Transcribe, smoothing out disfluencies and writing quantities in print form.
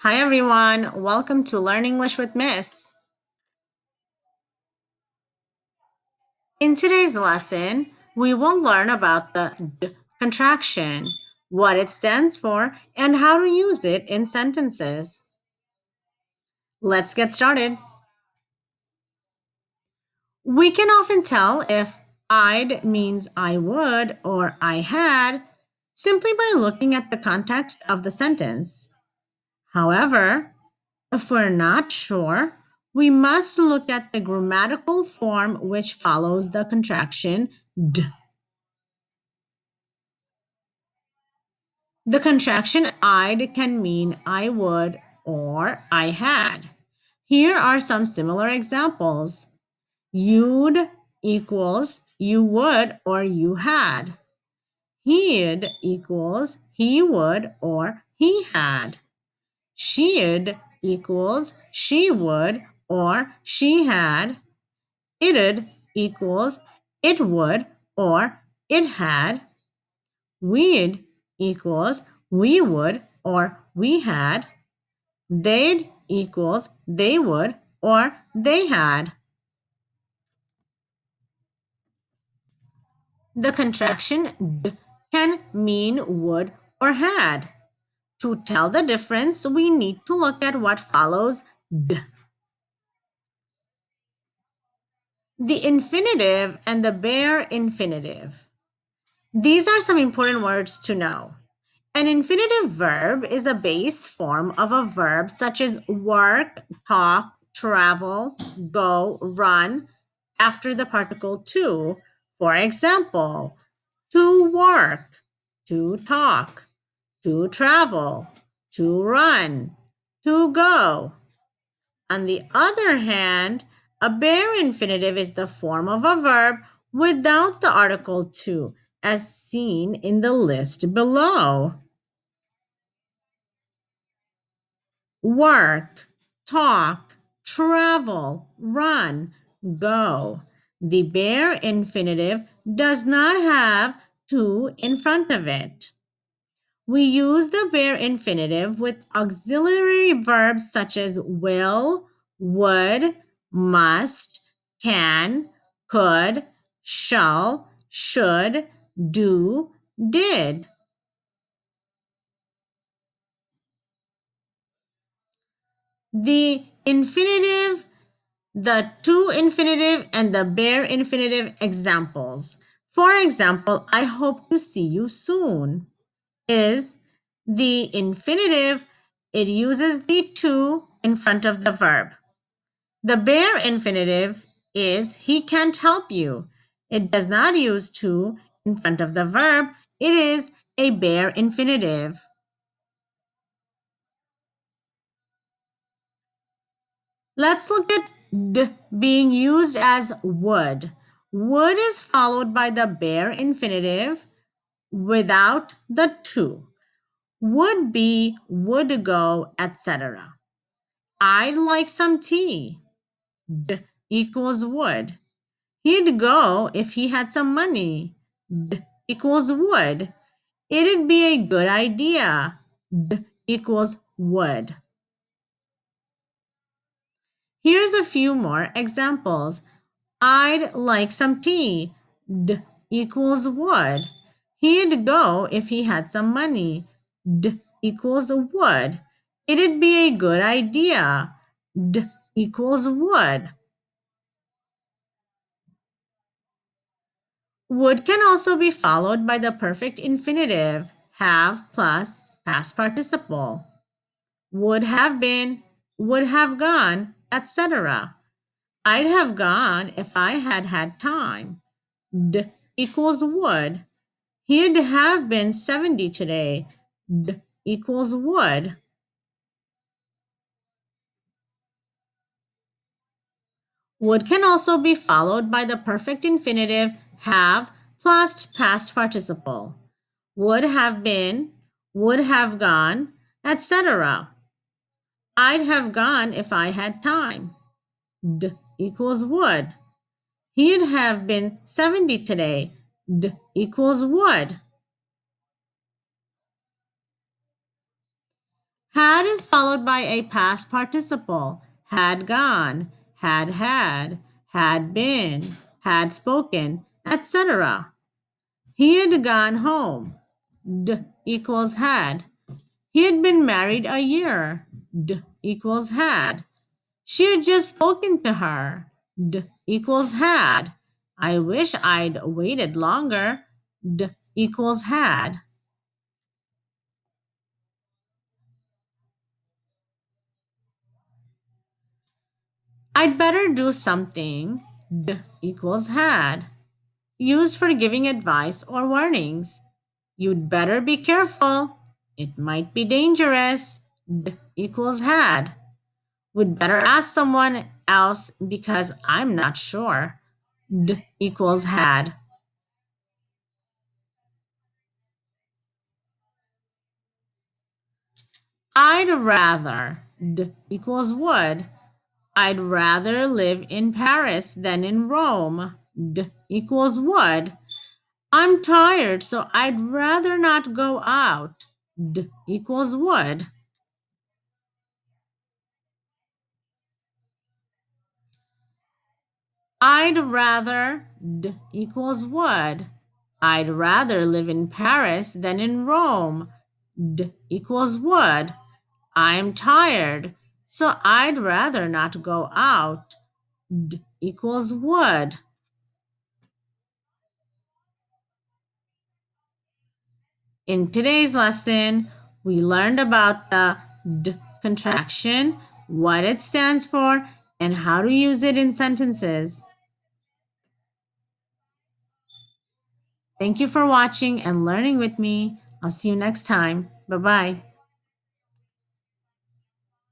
Hi everyone, welcome to Learn English with Miss. In today's lesson, we will learn about the D contraction, what it stands for, and how to use it in sentences. Let's get started. We can often tell if I'd means I would or I had simply by looking at the context of the sentence. However, if we're not sure, we must look at the grammatical form which follows the contraction d. The contraction I'd can mean I would or I had. Here are some similar examples. You'd equals you would or you had. He'd equals he would or he had. She'd equals she would or she had. It'd equals it would or it had. We'd equals we would or we had. They'd equals they would or they had. The contraction d can mean would or had. To tell the difference, we need to look at what follows d. The infinitive and the bare infinitive. These are some important words to know. An infinitive verb is a base form of a verb such as work, talk, travel, go, run, after the particle to. For example, to work, to talk, to travel, to run, to go. On the other hand, a bare infinitive is the form of a verb without the article to, as seen in the list below. Work, talk, travel, run, go. The bare infinitive does not have to in front of it. We use the bare infinitive with auxiliary verbs such as will, would, must, can, could, shall, should, do, did. The infinitive, the to infinitive, and the bare infinitive examples. For example, I hope to see you soon is the infinitive. It uses the to in front of the verb. The bare infinitive is he can't help you. It does not use to in front of the verb. It is a bare infinitive. Let's look at d being used as would. Would is followed by the bare infinitive without the to. Would be, would go, etc. I'd like some tea. D equals would. He'd go if he had some money. D equals would. It'd be a good idea. D equals would. Here's a few more examples. I'd like some tea. D equals would. He'd go if he had some money. D equals would. It'd be a good idea. D equals would. Would can also be followed by the perfect infinitive, have plus past participle. Would have been, would have gone, etc. I'd have gone if I had had time. D equals would. He'd have been 70 today. D equals would. Would can also be followed by the perfect infinitive, have plus past participle. Would have been, would have gone, etc. I'd have gone if I had time. D equals would. He'd have been 70 today. D equals would. Had is followed by a past participle. Had gone, had been, had spoken, etc. He had gone home. D equals had. He had been married a year. D equals had. She had just spoken to her. D equals had. I wish I'd waited longer. D equals had. I'd better do something. D equals had. Used for giving advice or warnings. You'd better be careful. It might be dangerous. D equals had. Would better ask someone else because I'm not sure. D equals had. I'd rather. D equals would. I'd rather live in Paris than in Rome. D equals would. I'm tired, so I'd rather not go out. D equals would. I'd rather. D equals would. I'd rather live in Paris than in Rome. D equals would. I'm tired, so I'd rather not go out. D equals would. In today's lesson, we learned about the D contraction, what it stands for, and how to use it in sentences. Thank you for watching and learning with me. I'll see you next time. Bye bye.